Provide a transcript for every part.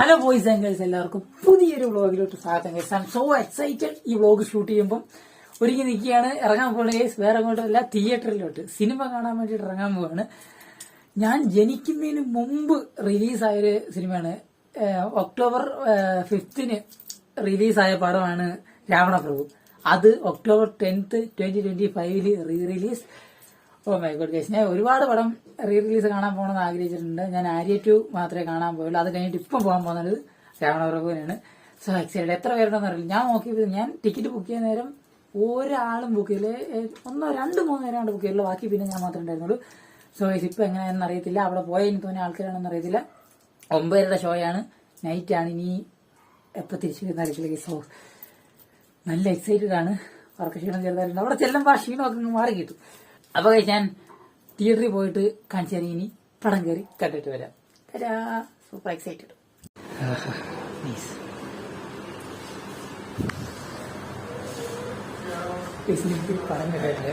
Hello boys and girls, എല്ലാവർക്കും പുതിയൊരു വ്ളോഗിലോട്ട് സ്വാഗതം. Guys, I am so excited. ഈ വ്ളോഗ് ഷൂട്ട് ചെയ്യുമ്പോൾ ഒരുങ്ങി നിൽക്കുകയാണ്. ഇറങ്ങാൻ പോകുന്ന ഗൈസ് വേറെ അങ്ങോട്ടല്ല, തിയേറ്ററിലോട്ട് സിനിമ കാണാൻ വേണ്ടിയിട്ട് ഇറങ്ങാൻ പോവാണ്. ഞാൻ ജനിക്കുന്നതിന് മുമ്പ് റിലീസായൊരു സിനിമയാണ്. ഒക്ടോബർ 5 റിലീസായ പടമാണ് രാവണപ്രഭു. അത് October 10, 2025 re release. Oh my god guys, ഞാൻ ഒരുപാട് പടം റീ റിലീസ് കാണാൻ പോകണമെന്ന് ആഗ്രഹിച്ചിട്ടുണ്ട്. ഞാൻ ആര്യ 2 മാത്രമേ കാണാൻ പോയുള്ളൂ. അത് കഴിഞ്ഞിട്ട് ഇപ്പം പോകാൻ പോകുന്നത് രാവണപ്രഭുവിനാണ്. So excited. എത്ര പേരുണ്ടെന്ന് അറിയില്ല. ഞാൻ നോക്കിയത്, ഞാൻ ടിക്കറ്റ് ബുക്ക് ചെയ്യുന്ന നേരം ഒരാളും ബുക്ക് ചെയ്യില്ല. 1, 2, 3 നേരമാണ് ബുക്ക് ചെയ്തുള്ളൂ. ബാക്കി പിന്നെ ഞാൻ മാത്രമേ ഉണ്ടായിരുന്നുള്ളൂ. സോ ഇപ്പം എങ്ങനെയാണെന്ന് അറിയത്തില്ല. അവിടെ പോയ എനിക്ക് തോന്നിയ ആൾക്കാരാണെന്ന് അറിയത്തില്ല. 9:30 ഷോയാണ്, നൈറ്റ് ആണ്. ഇനി എപ്പോൾ തിരിച്ചു വരുന്ന അറിയത്തില്ല. സോ നല്ല എക്സൈറ്റഡ് ആണ്. വർക്ക് ക്ഷീണം ചെറുതായിട്ടുണ്ട്. അവിടെ ചെല്ലുമ്പോൾ ആ ക്ഷീണമൊക്കെ മാറി കിട്ടും. അപ്പോൾ ഞാൻ തിയേറ്ററിൽ പോയിട്ട് കാണിച്ചു തരാം. ഇനി പടം കയറി കണ്ടിട്ട് വരാം. Super excited. പടം കണ്ടിട്ട്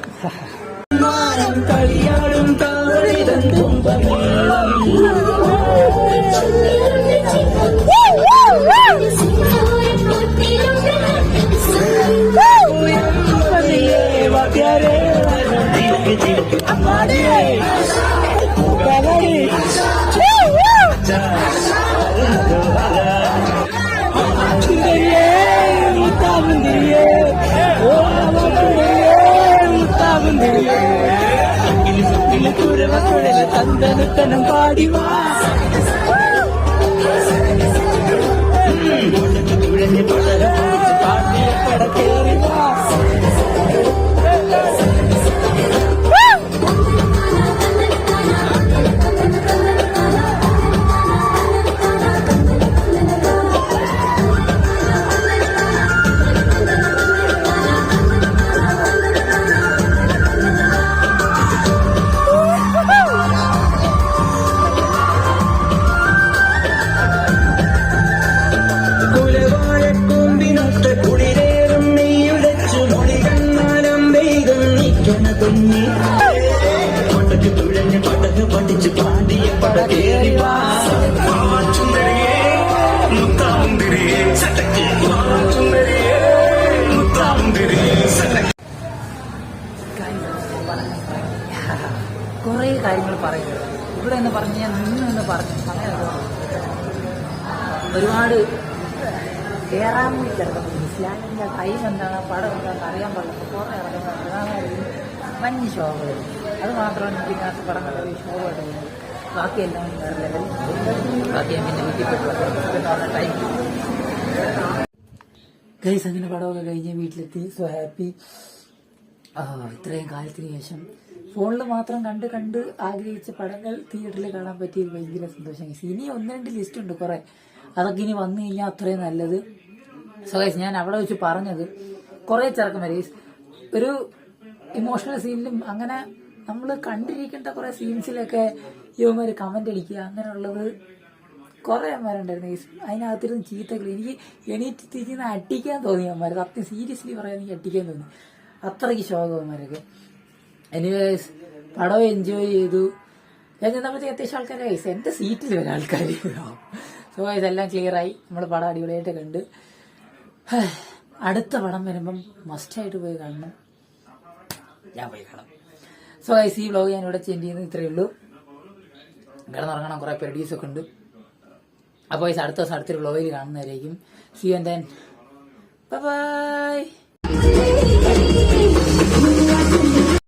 കളിയാടും തന്തനം പാടിവാ തുഴഞ്ഞ് പടര പാട്ടിയ പട കേറിവാ. തുഴഞ്ഞ് പടക് പഠിച്ച് പാടിയ പട കേറിവാ. കുറെ കാര്യങ്ങൾ പറയുന്നത് ഇവിടെ എന്ന് പറഞ്ഞ് ഞാൻ നിന്ന് പറഞ്ഞു സമയം ഒരുപാട് കയറാൻ ഇസ്ലാമിന്റെ ടൈം എന്താണ്, പടം എന്താണെന്ന് അറിയാൻ പാടില്ല. കുറെ ഇറങ്ങുന്നത് വന്യ ഷോകൾ. അത് മാത്രമാണ് എനിക്ക് ഇതിനകത്ത് പടം കണ്ടത് ഷോയായിട്ട് പോകുന്നത്. ബാക്കിയെല്ലാം വേറെ ലെവൽ. ബാക്കി ഞാൻ പിന്നെ വീട്ടിൽ പോയിട്ട് ടൈം ഗൈസ്. അങ്ങനെ പടമൊക്കെ കഴിഞ്ഞ് വീട്ടിലെത്തി. So happy. ഇത്രയും കാലത്തിന് ശേഷം ഫോണിൽ മാത്രം കണ്ട് ആഗ്രഹിച്ച പടങ്ങൾ തിയേറ്ററിൽ കാണാൻ പറ്റിയത് ഭയങ്കര സന്തോഷം ഗൈസ്. ഇനി 1-2 ലിസ്റ്റ് ഉണ്ട് കുറെ. അതൊക്കെ ഇനി വന്നു കഴിഞ്ഞാൽ അത്രയും നല്ലത്. സോ ഗൈസ്, ഞാൻ അവിടെ വെച്ച് പറഞ്ഞത് കുറെ ചെറുക്കന്മാർ ഗൈസ് ഒരു ഇമോഷണൽ സീനിലും അങ്ങനെ നമ്മൾ കണ്ടിരിക്കേണ്ട കുറെ സീൻസിലൊക്കെ യുവമാര് കമന്റ് അടിക്കുക, അങ്ങനെയുള്ളത് കുറെ അമ്മമാരുണ്ടായിരുന്നു ഗൈസ്. അതിനകത്തിരുന്ന് ചീത്തകൾ എനിക്ക് എണീറ്റ് തിരിഞ്ഞ് അടിക്കാൻ തോന്നി. അമ്മമാർ സത്യം സീരിയസ്ലി പറയാൻ എനിക്ക് അടിക്കാൻ തോന്നി. അത്രയ്ക്ക് ശോകന്മാരൊക്കെ. എനിവേസ് പടം എൻജോയ് ചെയ്തു. ഞാൻ ചെന്നപ്പോഴത്തേക്ക് അത്യാവശ്യം ആൾക്കാർ ഗൈസ് എന്റെ സീറ്റിൽ വരെ ആൾക്കാർ. സോ ഗൈസ് എല്ലാം ക്ലിയറായി. നമ്മൾ പടം അടിപൊളിയായിട്ട് കണ്ട്. അടുത്ത പടം വരുമ്പം മസ്റ്റായിട്ട് പോയി കാണണം. ഞാൻ പോയി കാണാം. സോ ഗൈസ്, ഈ വ്ലോഗ് ഞാൻ ഇവിടെ ചേഞ്ച് ചെയ്യുന്നത് ഇത്രയേ ഉള്ളൂ. കിടന്നിറങ്ങണം, കുറെ പെഡീസൊക്കെ ഉണ്ട്. അപ്പോൾ ഗൈസ് അടുത്ത ദിവസം അടുത്തൊരു വ്ലോഗിൽ കാണുന്നതായിരിക്കും. See you and then by.